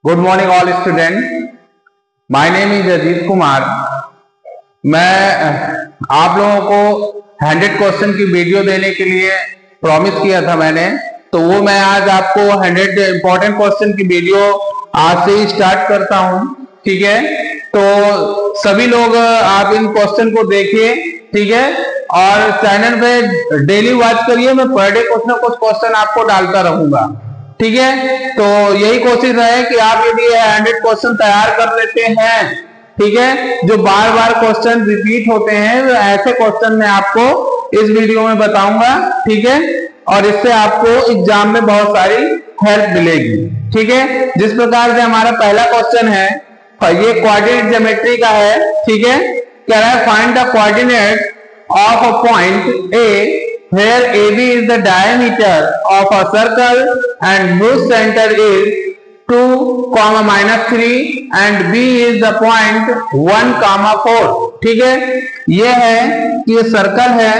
Good morning all student, my name is Ajit Kumar. मैं आप लोगों को 100 क्वेश्चन की वीडियो देने के लिए प्रॉमिस किया था मैंने, तो वो मैं आज आपको 100 इंपॉर्टेंट क्वेश्चन की वीडियो आज से ही स्टार्ट करता हूं। ठीक है, तो सभी लोग आप इन क्वेश्चन को देखिए, ठीक है, और चैनल पे डेली वॉच करिए। मैं पर डे कुछ ना कुछ क्वेश्चन आपको डालता रहूंगा, ठीक है। तो यही कोशिश है कि आप यदि 100 क्वेश्चन तैयार कर लेते हैं, ठीक है, जो बार बार क्वेश्चन रिपीट होते हैं, ऐसे क्वेश्चन मैं आपको इस वीडियो में बताऊंगा, ठीक है, और इससे आपको एग्जाम में बहुत सारी हेल्प मिलेगी, ठीक है। जिस प्रकार से हमारा पहला क्वेश्चन है, ये कोऑर्डिनेट ज्योमेट्री का है, ठीक है। कह रहा है find the coordinate of a point A where AB is the diameter of a circle and whose center is 2, -3 and B is the point 1, 4। ठीक है, ये है कि ये सर्कल है,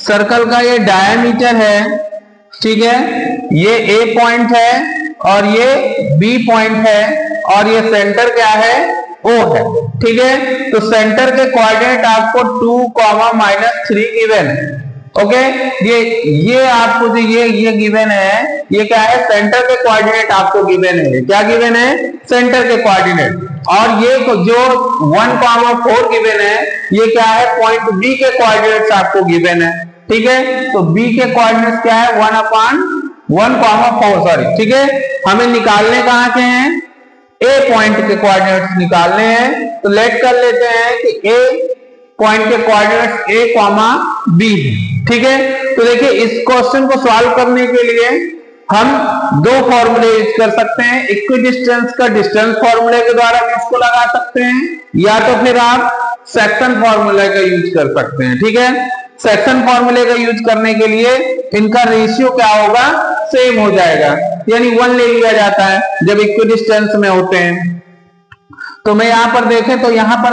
सर्कल का ये डायमीटर है, ठीक है, ये A पॉइंट है और ये B पॉइंट है और ये सेंटर क्या है, O है, ठीक है। तो सेंटर के कोऑर्डिनेट आपको 2, -3 गिवन है, ओके। ये आपको जो ये गिवन है, ये क्या है, सेंटर के कोऑर्डिनेट आपको गिवन है। क्या गिवन है, सेंटर के कोऑर्डिनेट। और ये जो 1, 4 गिवन है, ये क्या है, पॉइंट बी के कोऑर्डिनेट्स आपको गिवन है, ठीक है। तो बी के कोऑर्डिनेट्स क्या है, 1/1, 4, सॉरी, ठीक है। हमें निकालने कहां के हैं, ए पॉइंट के कोऑर्डिनेट्स निकालने हैं। तो लेट कर लेते हैं कि ए पॉइंट के कोऑर्डिनेट्स ए, बी, ठीक है। तो देखिए, इस क्वेश्चन को सॉल्व करने के लिए हम दो फॉर्मूले यूज कर सकते हैं। इक्विडिस्टेंस का डिस्टेंस फॉर्मूले के द्वारा भी इसको लगा सकते हैं, या तो फिर आप सेक्शन फॉर्मूले का यूज कर सकते हैं, ठीक है। सेक्शन फॉर्मूले का यूज करने के लिए इनका रेशियो क्या होगा, सेम हो जाएगा, यानी 1 ले लिया जाता है जब इक्विडिस्टेंस में होते हैं। तो मैं यहां पर देखें तो यहां पर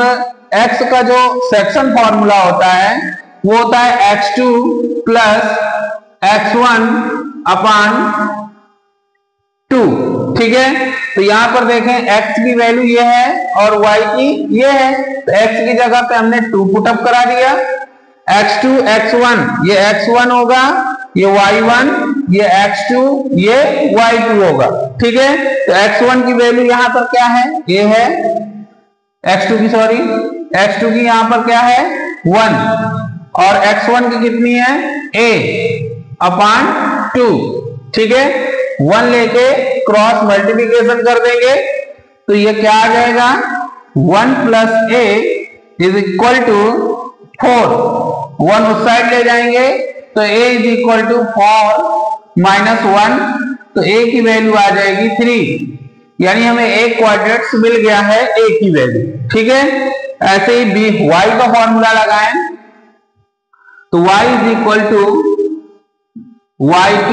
x का जो सेक्शन फॉर्मूला होता है वो होता है x2 प्लस x1 अपान 2, ठीक है। तो यहां पर देखें x की वैल्यू ये है और y की ये है, तो x की जगह पे हमने 2 पुटअप करा दिया। x2 x1 ये x1 होगा, ये y1, ये x2, ये y2 होगा, ठीक है। तो x1 की वैल्यू यहां पर क्या है, ये है, x2 की सॉरी, x2 की यहां पर क्या है, 1, और x1 की कितनी है, a/2, ठीक है। 1 लेके क्रॉस मल्टीप्लिकेशन कर देंगे तो ये क्या आ जाएगा, 1 + a = 4। 1 उस साइड ले जाएंगे तो a = 4 - 1, तो a की वैल्यू आ जाएगी 3, यानी हमें एक कोऑर्डिनेट्स मिल गया है a की वैल्यू, ठीक है। ऐसे ही b, y का फॉर्मूला लगाएं तो y = y2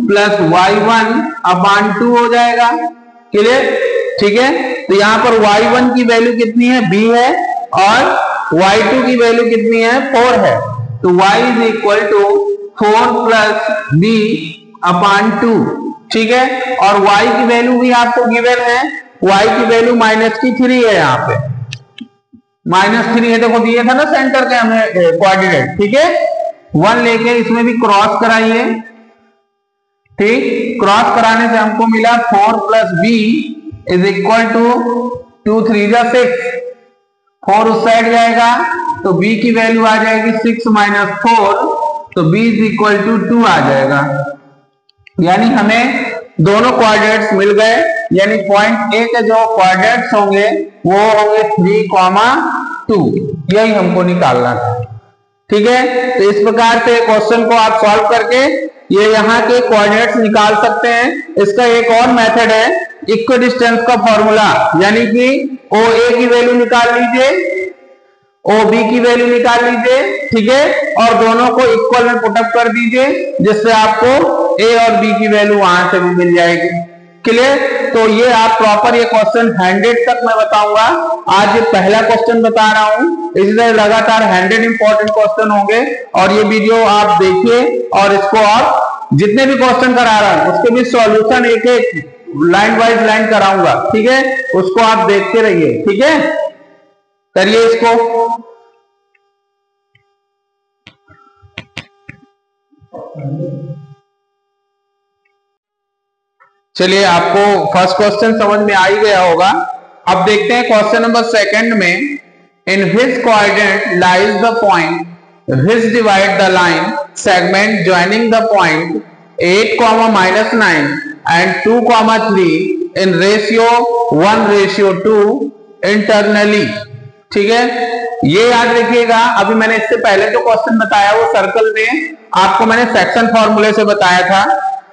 + y1/2 हो जाएगा, क्लियर, ठीक है। तो यहां पर y1 की वैल्यू कितनी है, b है, और y2 की वैल्यू कितनी है, 4 है। तो y = 4 + b/2, ठीक है। और y की वैल्यू भी आपको गिवन है, y की वैल्यू -3 है, यहाँ पे -3 है, देखो दिए था ना सेंटर के हमें कोऑर्डिनेट, ठीक है। 1 लेके इसमें भी क्रॉस कराइए, ठीक, क्रॉस कराने से हमको मिला 4 + b = 2 × 3 = 6, 4 उस साइड जाएगा तो b की वैल्यू आ जाएगी 6 - 4, तो b = 2 आ जाएगा, यानी हमें दोनों कोऑर्डिनेट्स मिल गए। यानी पॉइंट ए के जो कोऑर्डिनेट्स होंगे वो होंगे 3, 2, यही हमको निकालना था, ठीक है। तो इस प्रकार से क्वेश्चन को आप सॉल्व करके ये यहाँ के कोऑर्डिनेट्स निकाल सकते हैं। इसका एक और मेथड है, इक्विडिस्टेंस का फॉर्मूला, यानी कि OA की वैल्यू निकाल लीजिए, OB की वैल्यू निकाल लीजिए, ठीक है, और दोनों को इक्वल में पुटअप कर दीजिए, जिससे आपको A और B की वैल्यू वहां से भी मिल जाएगी, क्लियर। तो ये आप प्रॉपर ये क्वेश्चन 100 तक मैं बताऊंगा। आज ये पहला क्वेश्चन बता रहा हूं, इसी तरह लगातार 100 इंपॉर्टेंट क्वेश्चन होंगे, और ये वीडियो आप देखिए और इसको आप जितने भी क्वेश्चन करा रहा हूं उसके भी सॉल्यूशन एक एक लाइन वाइज लाइन कराऊंगा, ठीक है, उसको आप देखते रहिए, ठीक है। करिए इसको। चलिए, आपको फर्स्ट क्वेश्चन समझ में आ ही गया होगा। अब देखते हैं क्वेश्चन नंबर सेकंड में, in which coordinate lies the point which divide the line segment joining the point 8,-9 and 2,3 in ratio 1:2 internally. ठीक है, ये याद रखिएगा। अभी मैंने इससे पहले जो क्वेश्चन बताया वो सर्कल में आपको मैंने सेक्शन फॉर्मूले से बताया था।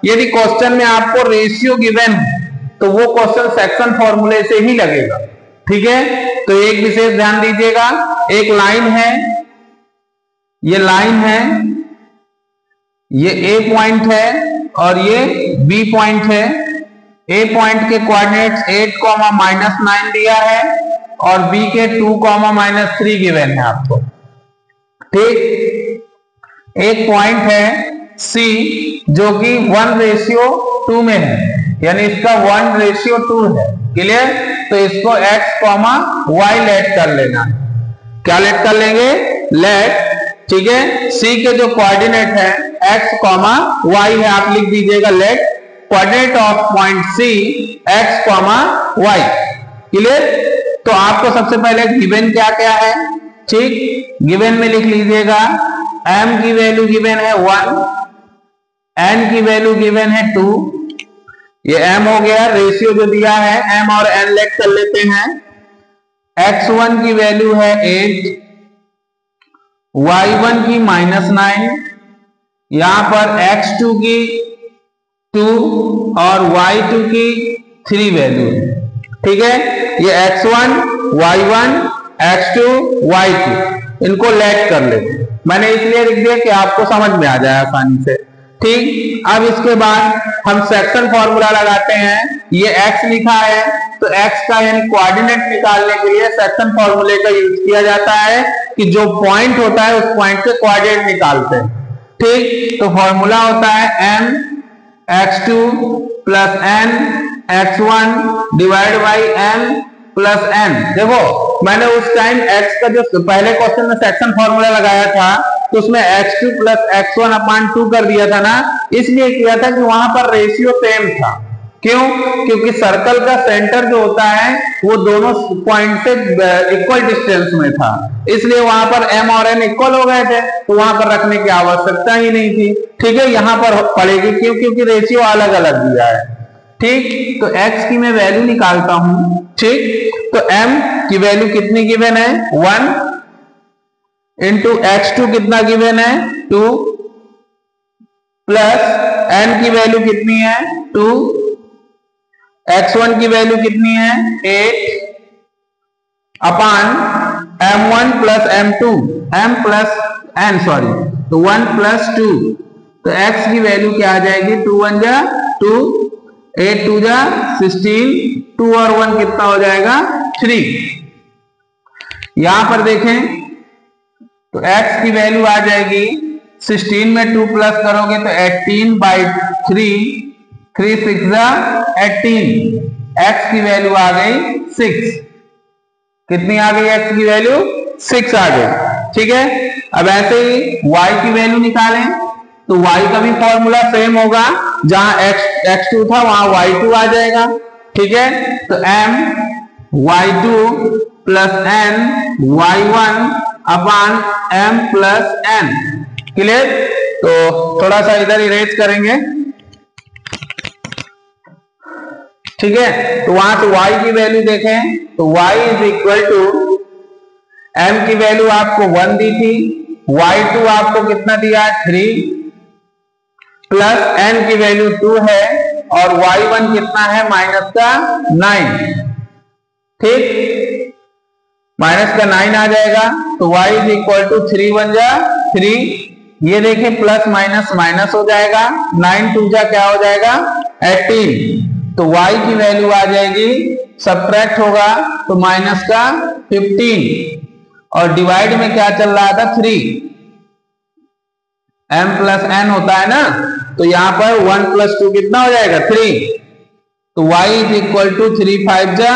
यदि क्वेश्चन में आपको रेशियो गिवन है तो वो क्वेश्चन सेक्शन फॉर्मूले से ही लगेगा, ठीक है। तो एक विशेष ध्यान दीजिएगा, एक लाइन है, ये लाइन है, ये ए पॉइंट है और ये बी पॉइंट है। ए पॉइंट के कोऑर्डिनेट्स 8,-9 दिया है और बी के 2,-3 गिवन है आपको, ठीक। एक पॉइंट है सी जो कि 1:2 में है, यानी इसका 1:2 है, क्लियर। तो इसको x, y लेट कर लेना। क्या लेट कर लेंगे? लेट, ठीक है। सी के जो कोऑर्डिनेट है x, y है, आप लिख दीजिएगा let coordinate of point C x, y, clear. तो आपको सबसे पहले गिवन क्या क्या है, ठीक, गिवन में लिख लीजिएगा। m की वैल्यू गिवन है 1, n की वैल्यू गिवन है 2, ये m हो गया। रेशियो जो दिया है m और n लेट कर लेते हैं। x1 की वैल्यू है 8, y1 की -9, यहां पर x2 की 2 और y2 की 3 वैल्यू है, ठीक है। ये x1, y1, x2, y2 इनको लेट कर लेते। मैंने इसलिए लिख दिया कि आपको समझ में आ जाए आसानी से, ठीक। अब इसके बाद हम सेक्शन फॉर्मूला लगाते हैं। ये x लिखा है तो x का यानी कोऑर्डिनेट निकालने के लिए सेक्शन फॉर्मूले का यूज किया जाता है कि जो पॉइंट होता है उस पॉइंट के कोऑर्डिनेट निकालते हैं, ठीक। तो फॉर्मूला होता है m x2 + n x1 divide by m + n। देखो, मैंने उस टाइम x का जो पहले क्वेश्चन में सेक्शन फॉर्मूला लगाया था तो उसमें x2 + x1/2 कर दिया था ना, इसलिए किया था कि वहां पर रेशियो सेम था। क्यों? क्योंकि सर्कल का सेंटर जो होता है वो दोनों पॉइंट से इक्वल डिस्टेंस में था, इसलिए वहां पर m और n इक्वल हो गए थे, तो वहां पर रखने की आवश्यकता ही नहीं थी, ठीक है। यहां पर पड़ेगी क्यों? क्योंकि रेशियो अलग अलग दिया है, ठीक। तो x की मैं वैल्यू निकालता हूं, ठीक। तो m की वैल्यू कितनी गिवन है? 1 इंटू x2 कितना गिवन है? 2 प्लस n की वैल्यू कितनी है? 2, x1 की वैल्यू कितनी है? 8 अपान m1 + m2, m + n, sorry, तो 1 + 2। तो x की वैल्यू क्या आ जाएगी? 2 1 जा 2, 8 2 जा 16, 2 और 1 कितना हो जाएगा? 3। यहां पर देखें तो x की वैल्यू आ जाएगी 16 में 2 प्लस करोगे तो 18/3, 3 6 18। x की वैल्यू आ गई 6। कितनी आ गई? x की वैल्यू 6 आ गई, ठीक है। अब ऐसे ही y की वैल्यू निकालें तो y का भी फॉर्मूला सेम होगा, जहां x2 था वहां y2 आ जाएगा, ठीक है। तो m y2 + n y1 अपान m + n, क्लियर। तो थोड़ा सा इधर इरेज करेंगे, ठीक है। तो वहां से y की वैल्यू देखें तो y = m की वैल्यू आपको 1 दी थी, y2 आपको कितना दिया? 3 प्लस n की वैल्यू 2 है और y1 कितना है? -9, ठीक, -9 आ जाएगा। तो y = 3 1 जा 3, ये देखें प्लस माइनस माइनस हो जाएगा, 9 2 जा क्या हो जाएगा? 18। तो y की वैल्यू आ जाएगी, सबट्रैक्ट होगा तो माइनस का 15 और डिवाइड में क्या चल रहा था? 3, m + n होता है ना, तो यहां पर 1 + 2 कितना हो जाएगा? 3। तो y इज इक्वल टू 3 5 जा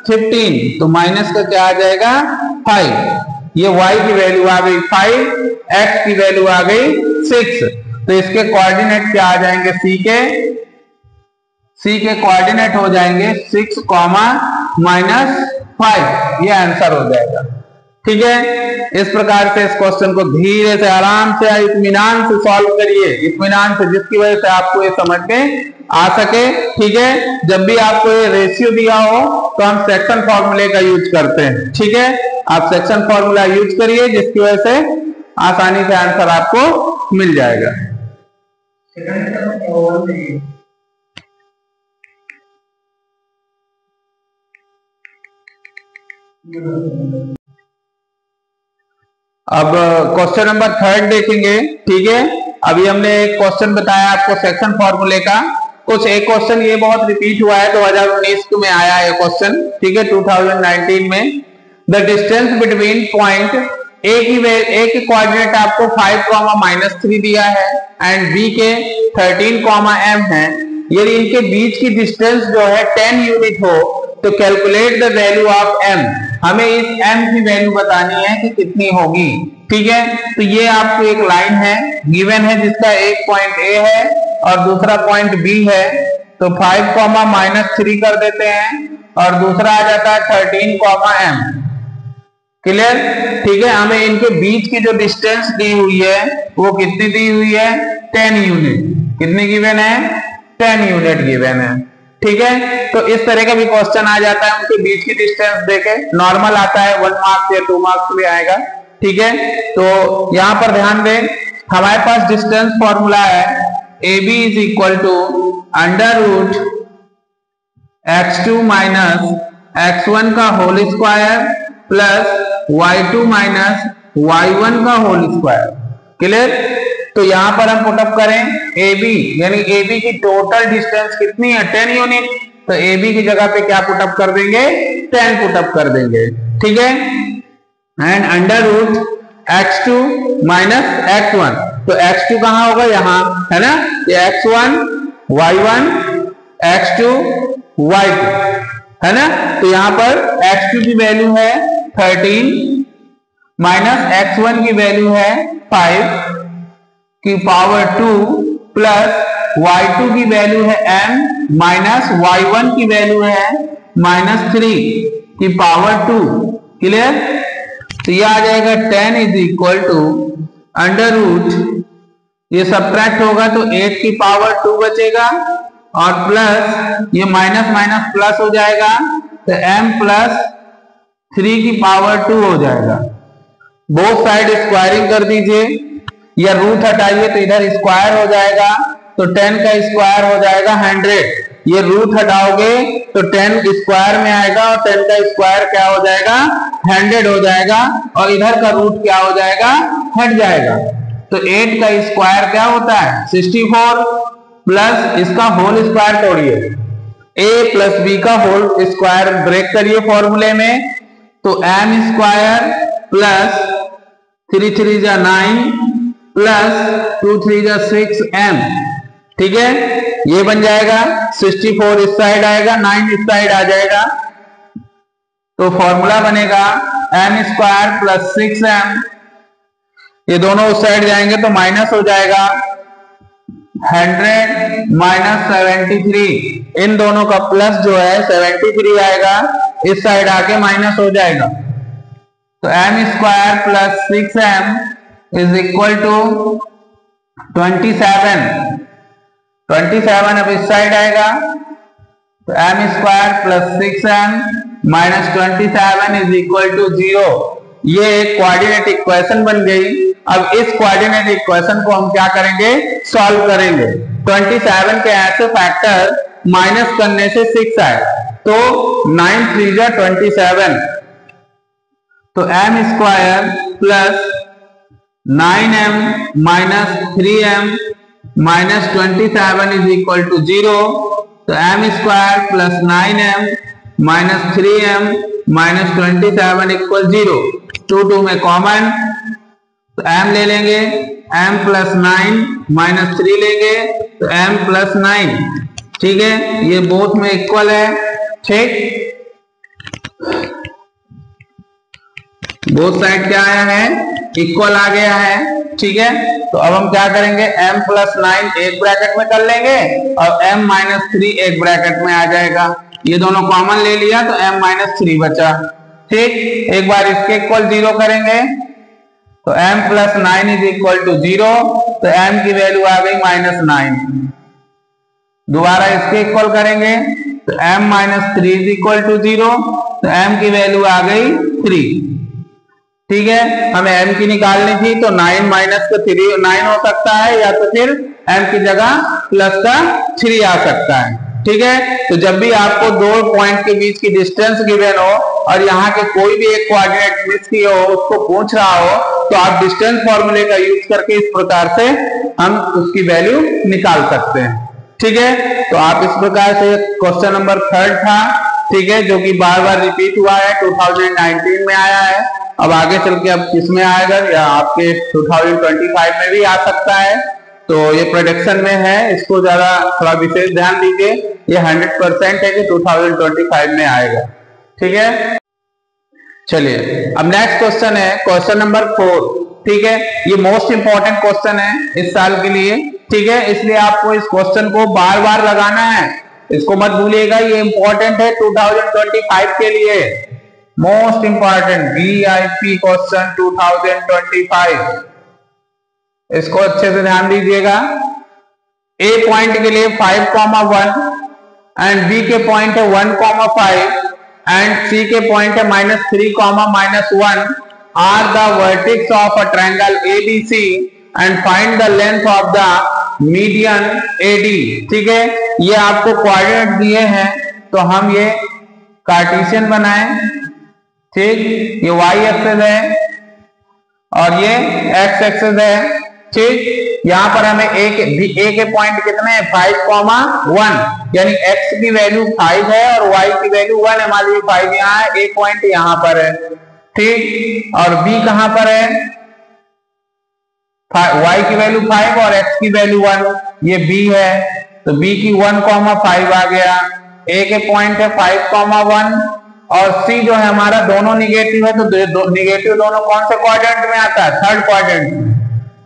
15, तो माइनस का क्या आ जाएगा 5। ये y की वैल्यू आ गई 5, x की वैल्यू आ गई 6। तो इसके कोऑर्डिनेट क्या आ जाएंगे, c के कोऑर्डिनेट हो जाएंगे 6, -5। ये आंसर हो जाएगा। ठीक है, इस प्रकार से इस क्वेश्चन को धीरे से आराम से इत्मीनान से सॉल्व करिए, इत्मीनान से, जिसकी वजह से आपको ये समझ में आ सके। ठीक है, जब भी आपको ये रेशियो दिया हो तो हम सेक्शन फॉर्मूले का यूज करते हैं। ठीक है, आप सेक्शन फॉर्मूला यूज करिए, जिसकी वजह से आसानी से आंसर आपको मिल जाएगा। अब क्वेश्चन नंबर 3 देखेंगे। ठीक है, अभी हमने एक क्वेश्चन बताया आपको सेक्शन फॉर्मूले का। कुछ एक क्वेश्चन ये बहुत रिपीट हुआ है, 2019 में आया है क्वेश्चन। ठीक है, 2019 में the distance between point A की कोऑर्डिनेट आपको 5, -3 दिया है एंड बी के 13, m है। यदि इनके बीच की डिस्टेंस जो है 10 यूनिट हो तो calculate the value of m। हमें इस m की वैल्यू बतानी है कि कितनी होगी। ठीक है, तो ये आपको एक लाइन है गिवन है, जिसका एक पॉइंट A है और दूसरा पॉइंट B है। तो 5, -3 कर देते हैं और दूसरा आ जाता है 13, m। क्लियर? ठीक है, हमें इनके बीच की जो डिस्टेंस दी हुई है वो कितनी दी हुई है, 10 यूनिट। कितनी गिवन है, 10 यूनिट गिवन है। ठीक है, तो इस तरह का भी क्वेश्चन आ जाता है, उनके बीच की डिस्टेंस देके नॉर्मल आता है, 1 मार्क्स या 2 मार्क्स भी आएगा। ठीक है, तो यहां पर ध्यान दें, हमारे पास डिस्टेंस फॉर्मूला है AB is equal to √x2 - x1 का whole square plus y2 - y1 का होल स्क्वायर। क्लियर? तो यहां पर हम पुटअप करें AB, यानी AB की टोटल डिस्टेंस कितनी है, 10 यूनिट। तो AB की जगह पे क्या पुटअप कर देंगे, 10 पुटअप कर देंगे। ठीक है, एंड √x2 - x1। तो x2 कहां होगा, यहां है ना, ये x1 y1 x2 y2 है ना। तो यहां पर x2 की वैल्यू है 13 -x1 की वैल्यू है 5 की पावर 2 प्लस y2 की वैल्यू है m माइनस y1 की वैल्यू है -3 की पावर 2। क्लियर? तो ये आ जाएगा 10 इज इक्वल टू √, ये सब्ट्रैक्ट होगा तो 8 की पावर 2 बचेगा और प्लस ये माइनस माइनस प्लस हो जाएगा, तो m प्लस 3 की पावर 2 हो जाएगा। बोथ साइड स्क्वायरिंग कर दीजिए या रूट हटाइए तो इधर स्क्वायर हो जाएगा, तो 10 का स्क्वायर हो जाएगा 100। ये रूट हटाओगे तो 10 स्क्वायर में आएगा और 10 का स्क्वायर क्या हो जाएगा, 100 हो जाएगा और इधर का रूट क्या हो जाएगा, हट जाएगा। तो 8 का स्क्वायर क्या होता है, 64 प्लस इसका होल स्क्वायर तोड़िए, a प्लस b का होल स्क्वायर ब्रेक करिए फॉर्मूले में, तो m स्क्वायर प्लस 3 3 जा 9 प्लस 2 3 जा 6m। ठीक है, ये बन जाएगा 64 इस साइड आएगा, 9 इस साइड आ जाएगा, तो फॉर्मूला बनेगा m स्क्वायर प्लस 6m। ये दोनों उस साइड जाएंगे तो माइनस हो जाएगा 100 माइनस 73। इन दोनों का प्लस जो है 73 आएगा, इस साइड आके माइनस हो जाएगा। तो m square plus 6m is equal to 27। 27 अब इस साइड आएगा, तो m square plus 6m minus 27 is equal to 0। ये एक कोऑर्डिनेट इक्वेशन बन गई। अब इस कोऑर्डिनेट इक्वेशन को हम क्या करेंगे, सॉल्व करेंगे। 27 के ऐसे फैक्टर माइनस करने से 6 आए, तो 9 3 जा 27, तो m square plus 9m minus 3m minus 27 is equal to 0। तो m square plus 9m minus 3m minus 27 equal 0। 2 2 में कॉमन, तो m ले लेंगे, m प्लस 9 माइनस 3 लेंगे तो m प्लस 9। ठीक है, ये बोथ में इक्वल है, ठीक, बोथ साइड क्या आया है, इक्वल आ गया है, ठीक है। तो अब हम क्या करेंगे, m प्लस 9 एक ब्रैकेट में कर लेंगे और m माइनस 3 एक ब्रैकेट में आ जाएगा, ये दोनों कॉमन ले लिया तो m माइनस 3 बचा, ठीक। एक बार इसके इक्वल 0 करेंगे तो m plus 9 is equal to 0, तो m की वैल्यू आ गई माइनस 9। दोबारा इसके इक्वल करेंगे तो m minus 3 is equal to 0, तो m की वैल्यू आ गई 3, ठीक है। हमें m की निकालनी थी तो 9 माइनस का 3 9 हो सकता है, या तो फिर m की जगह प्लस का 3 आ सकता है, ठीक है। तो जब भी आपको दो पॉइंट के बीच की डिस्टेंस गिवन हो और यहाँ के कोई भी एक कोऑर्डिनेट मिस किए हो, उसको पूछ रहा हो, तो आप डिस्टेंस फॉर्मूले का यूज करके इस प्रकार से हम उसकी वैल्यू निकाल सकते हैं, ठीक है। तो आप इस प्रकार से क्वेश्चन नंबर 3 था, ठीक है, जो कि बार बार रिपीट हुआ है, 2019 में आया है, अब आगे चल के अब किसमें आएगा, या आपके 2025 में भी आ सकता है, तो ये प्रेडिक्शन में है, इसको ज्यादा थोड़ा विशेष ध्यान दीजिए, ये 100% है कि 2025 में आएगा, ठीक है। चलिए अब नेक्स्ट क्वेश्चन है क्वेश्चन नंबर 4, ठीक है, ये मोस्ट इंपॉर्टेंट क्वेश्चन है इस साल के लिए, ठीक है, इसलिए आपको इस क्वेश्चन को बार बार लगाना है, इसको मत भूलिएगा, ये इंपॉर्टेंट है 2025 के लिए, मोस्ट इंपॉर्टेंट VIP क्वेश्चन 2025, इसको अच्छे से ध्यान दीजिएगा। A पॉइंट के लिए 5,1 एंड B के पॉइंट है 1,5 एंड C के पॉइंट है -3,-1 are the vertex of a triangle ABC and find the length of the median AD, ठीक है। ये आपको कोऑर्डिनेट दिए हैं, तो हम ये कार्टेशियन बनाएं, ठीक, ये y एक्सिस है और ये x एक्सिस है, ठीक। यहाँ पर हमें a के पॉइंट कितने हैं 5,1, यानी x की वैल्यू 5 है और y की वैल्यू 1 है, मान लीजिए 5 यहाँ है, a पॉइंट यहाँ पर है, ठीक, और b कहाँ पर है, y की वैल्यू 5 और x की वैल्यू 1, ये b है, तो b की 1,5 आ गया, a के पॉइंट है 5,1 और c जो है हमारा दोनों निगेटिव है, तो निगेटिव दोनों कौन से क्वाड्रेंट में आता है, थर्ड क्वाड्रेंट में,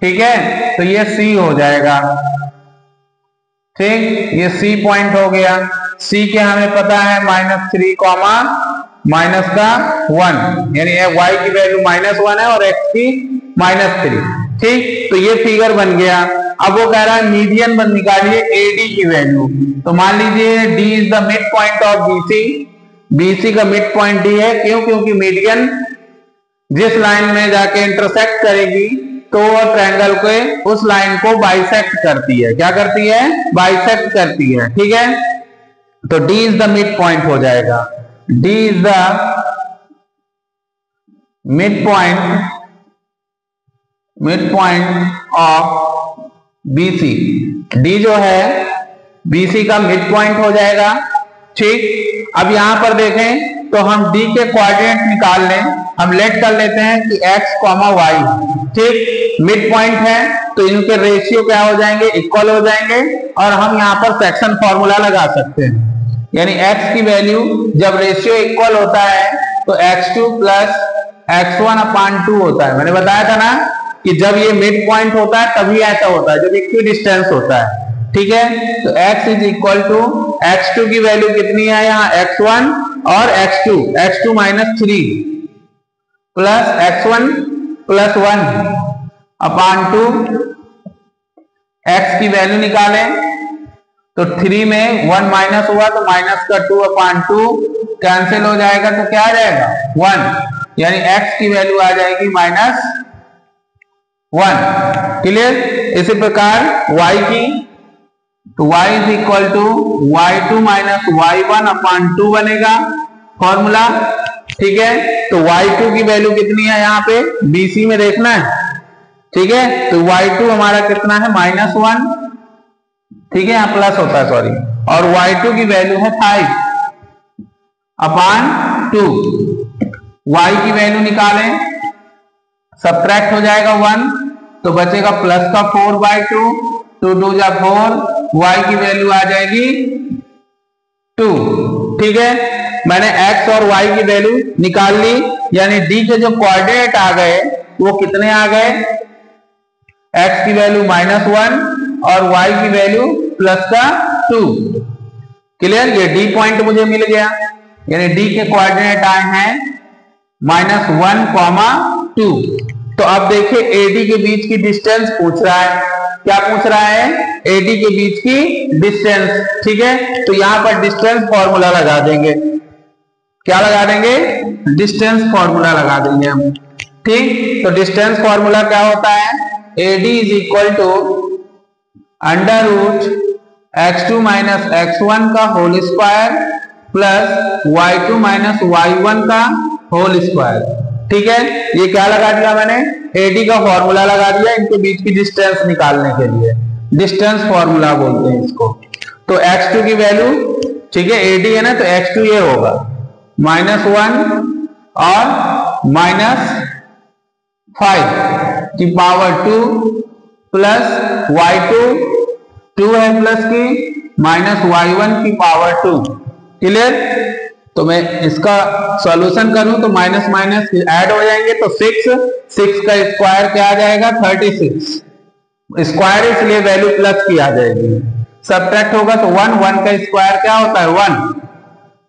ठीक है, तो ये C हो जाएगा, ठीक, ये C पॉइंट हो गया। C के हमें पता है -3, -1, यानी y की वैल्यू -1 है और x की -3, ठीक, तो ये फिगर बन गया। अब वो कह रहा है मीडियन निकालिए AD की वैल्यू, तो मान लीजिए D is the mid point of BC का मिड पॉइंट D है, क्यों, क्योंकि मीडियन जिस लाइन में जाके इंटरसेक्ट करेगी तो वो ट्रायंगल के उस लाइन को बाइसेक्ट करती है, क्या करती है, बाइसेक्ट करती है, ठीक है। तो D is the mid point हो जाएगा, D is the mid point of BC, D जो है BC का मिड पॉइंट हो जाएगा, ठीक। अब यहां पर देखें तो हम D के कोऑर्डिनेट निकाल लें, हम लेट कर लेते हैं कि x, y, ठीक, मिड पॉइंट है तो इनके रेशियो क्या हो जाएंगे, इक्वल हो जाएंगे, और हम यहाँ पर सेक्शन फॉर्मूला लगा सकते हैं, यानी x की वैल्यू जब रेशियो इक्वल होता है तो x2 प्लस x1/2 होता है, मैंने बताया था ना कि जब ये मिड पॉइंट होता है तभी ऐसा होता है, जब इक्वी डिस्टेंस होता है, ठीक है। तो x is equal to x2 की वैल्यू कितनी है यहाँ x1 और x2 -3 प्लस x1 + 1/2, x की वैल्यू निकालें तो 3 में 1 माइनस हुआ तो माइनस का 2/2 कैंसिल हो जाएगा, तो क्या आ जाएगा 1, यानी x की वैल्यू आ जाएगी -1, क्लियर। इसी प्रकार y की, तो y is equal to y2 - y1/2 बनेगा फॉर्मूला, ठीक है। तो y2 की वैल्यू कितनी है यहाँ पे BC में देखना है, ठीक है, तो y2 हमारा कितना है -1, ठीक है, यहाँ प्लस होता है सॉरी, और y2 की वैल्यू है 5/2, y की वैल्यू निकालें, सब्ट्रैक्ट हो जाएगा 1 तो बचेगा प्लस का 4/2, 2 × 2 = 4, y की वैल्यू आ जाएगी 2। ठीक है, मैंने x और y की वैल्यू निकाल ली, यानी d के जो कोऑर्डिनेट आ गए वो कितने आ गए, x की वैल्यू -1 और y की वैल्यू +2। क्लियर, ये d पॉइंट मुझे मिल गया, यानी d के कोऑर्डिनेट आए हैं -1, 2। तो अब देखिए AD के बीच की डिस्टेंस पूछ रहा है, क्या पूछ रहा है, AD के बीच की डिस्टेंस। ठीक है, तो यहां पर डिस्टेंस फॉर्मूला लगा देंगे, क्या लगा देंगे, डिस्टेंस फॉर्मूला लगा देंगे हम। ठीक, तो डिस्टेंस फॉर्मूला क्या होता है, AD is equal to √x2 - x1 का whole square plus y2 - y1 का होल स्क्वायर। ठीक है, ये क्या लगा दिया मैंने, AD का फॉर्मूला लगा दिया इनके बीच की डिस्टेंस निकालने के लिए, डिस्टेंस फॉर्मूला बोलते हैं इसको। तो x2 की वैल्यू, ठीक है AD है ना, तो x2 ये होगा -1 और -5 की पावर 2 प्लस y2 2 है प्लस की -y1 की पावर 2। क्लियर, तो मैं इसका सॉल्यूशन करूं तो माइनस माइनस ऐड हो जाएंगे, तो 6 का स्क्वायर क्या आ जाएगा, 36 स्क्वायर, इसलिए वैल्यू प्लस की आ जाएगी। सब्ट्रैक्ट होगा तो 1 का स्क्वायर क्या होता है 1,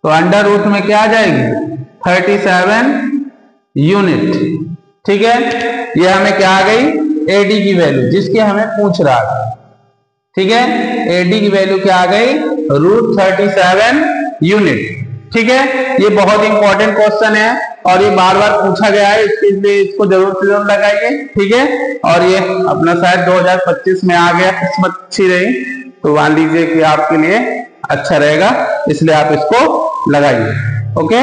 तो अंडर रूट में क्या आ जाएगी 37 यूनिट। ठीक है, ये हमें क्या आ गई, AD की वैल्यू जिसकी हमें पूछ रहा था। ठीक है, AD की वैल्यू क्या आ गई, √37 यूनिट। ठीक है, ये बहुत इंपॉर्टेंट क्वेश्चन है और ये बार बार पूछा गया है, इसके लिए इसको जरूर से जरूर लगाइए। ठीक है, और ये अपना शायद 2025 में आ गया, किस्मत अच्छी रही तो मान लीजिए कि आपके लिए अच्छा रहेगा, इसलिए आप इसको लगाइए। ओके,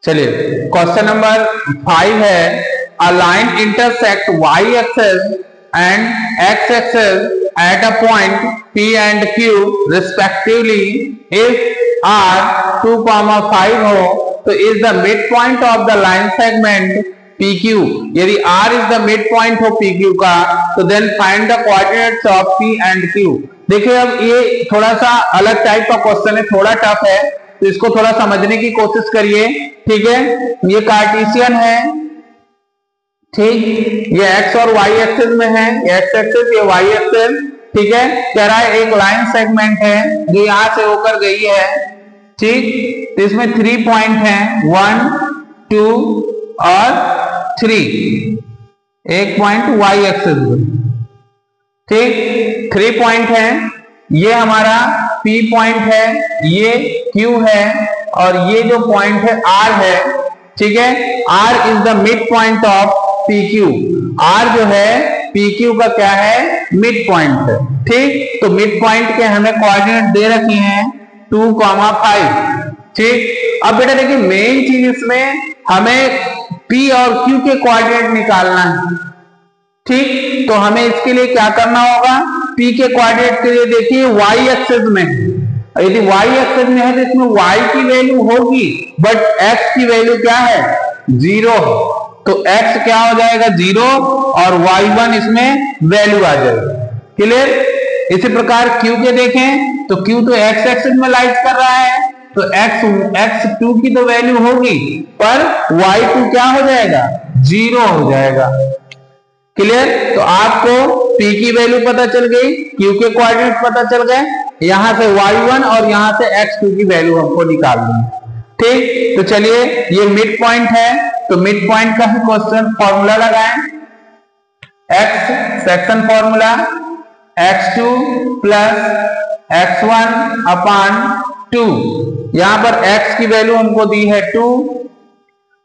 चलिए क्वेश्चन नंबर 5 है, a line intersect y axis and x axis at a point P and Q respectively, if R 2, 5 हो तो is the midpoint of the line segment PQ, यदि R is the midpoint हो PQ का तो then find the coordinates of P and Q। देखिए अब ये थोड़ा सा अलग टाइप का क्वेश्चन है, थोड़ा टफ है, तो इसको थोड़ा समझने की कोशिश करिए। ठीक है, ये कार्टेशियन है, ठीक, ये x और y एक्सिस में है, ये x एक्सिस ये y एक्सिस। ठीक है, कह रहा है एक लाइन सेगमेंट है जो यहां से होकर गई है। ठीक, तो इसमें 3 पॉइंट हैं 1, 2 और 3, एक पॉइंट y एक्सिस में। ठीक, 3 पॉइंट है, ये हमारा P पॉइंट है, ये Q है और ये जो पॉइंट है R है। ठीक है, R is the mid point of PQ, R जो है PQ का क्या है, मिड पॉइंट है। ठीक, तो मिड पॉइंट के हमें कोऑर्डिनेट दे रखी हैं 2, 5। ठीक, अब बेटा देखिए मेन चीज इसमें हमें P और Q के कोऑर्डिनेट निकालना है। ठीक, तो हमें इसके लिए क्या करना होगा, P के कोऑर्डिनेट के लिए देखिए y एक्सिस में, यदि y एक्सिस में है तो इसमें y की वैल्यू होगी, बट x की वैल्यू क्या है, 0, तो x क्या हो जाएगा 0 और y1 इसमें वैल्यू आ जाएगी। क्लियर, इसी प्रकार Q के देखें तो Q तो x एक्सिस में लाइट कर रहा है, तो x2 की तो वैल्यू होगी, पर y2 क्या हो जाएगा, 0 हो जाएगा। क्लियर, तो आपको P की वैल्यू पता चल गई, Q के कोऑर्डिनेट पता चल गए, यहां से y1 और यहां से x2 की वैल्यू हमको निकालनी है। ठीक, तो चलिए ये मिड पॉइंट है, तो मिड पॉइंट का ही क्वेश्चन फॉर्मूला लगाएं, x section formula x2 plus x1 अपान 2, यहां पर x की वैल्यू हमको दी है 2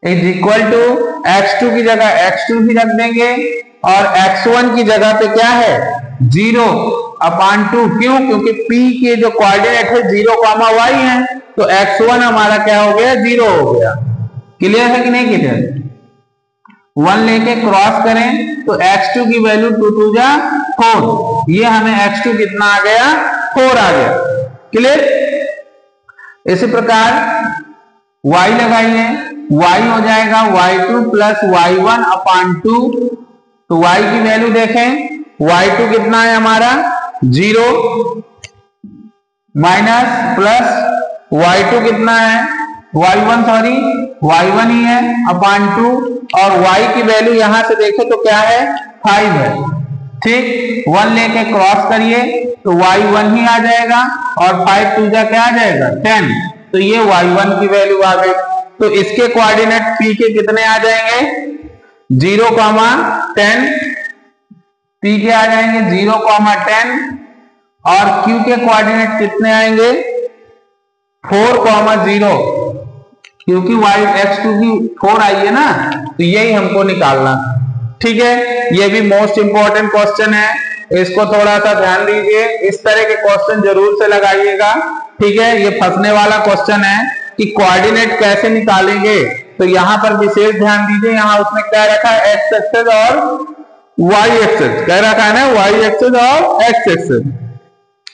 इज इक्वल टू x2 की जगह x2 ही रख देंगे और x1 की जगह पे क्या है 0 अपान 2। क्यों, क्योंकि P के जो कोऑर्डिनेट है 0, y है, तो x1 हमारा क्या हो गया, 0 हो गया। क्लियर है कि नहीं क्लियर, 1 लेके क्रॉस करें तो x2 की वैल्यू 2 2 जा 4, ये हमें x2 कितना आ गया, 4 आ गया। क्लियर, इसी प्रकार y लगाइए, y हो जाएगा y2 प्लस y1 अपान 2, तो y की वैल्यू देखें y2 कितना है हमारा 0 माइनस प्लस y2 कितना है y1 सॉरी y1 ही है अपॉन 2 और y की वैल्यू यहां से देखे तो क्या है 5 है। ठीक 1 लेके क्रॉस करिए तो y1 ही आ जाएगा और 5 2 जा क्या आ जाएगा 10, तो ये y1 की वैल्यू आ गई। तो इसके कोऑर्डिनेट p के कितने आ जाएंगे 0, 10, p के आ जाएंगे 0, 10 और q के कोऑर्डिनेट कितने आएंगे 4, 0 क्योंकि x2 की 4 आई है ना, तो यही हमको निकालना। ठीक है, ये भी मोस्ट इंपॉर्टेंट क्वेश्चन है, इसको थोड़ा सा ध्यान दीजिए, इस तरह के क्वेश्चन जरूर से लगाइएगा। ठीक है, ये फंसने वाला क्वेश्चन है कि कोऑर्डिनेट कैसे निकालेंगे, तो यहां पर विशेष ध्यान दीजिए। यहां उसने क्या रखा है एक्स एक्सेस और वाई एक्सेस, क्या रखा है ना वाई एक्सेस और एक्स एक्सेस,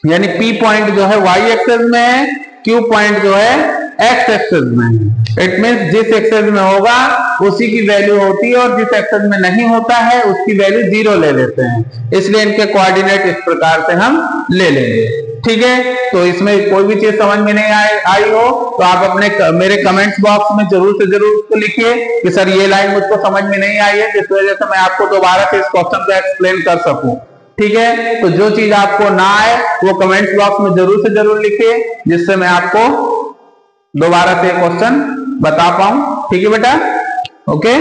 यानी पी पॉइंट जो है वाई एक्सेस में है, क्यू पॉइंट जो है एक्स एक्सेस में है। इट मींस जिस एक्सेस में होगा उसी की वैल्यू होती है और जिस एक्सेस में नहीं होता है उसकी वैल्यू 0 ले लेते हैं, इसलिए इनके कोऑर्डिनेट इस प्रकार से हम ले लेंगे। ठीक है, तो इसमें कोई भी चीज समझ में नहीं आई हो तो आप अपने मेरे कमेंट्स बॉक्स में जरूर से जरूर लिखिए कि सर ये लाइन मुझको समझ में नहीं आई है, जिस वजह से मैं आपको दोबारा से इस क्वेश्चन को एक्सप्लेन कर सकूं। ठीक है, तो जो चीज आपको ना आए वो कमेंट्स बॉक्स में जरूर से जरूर लिखिए, जिससे मैं आपको दोबारा से क्वेश्चन बता पाऊं। ठीक है बेटा, ओके।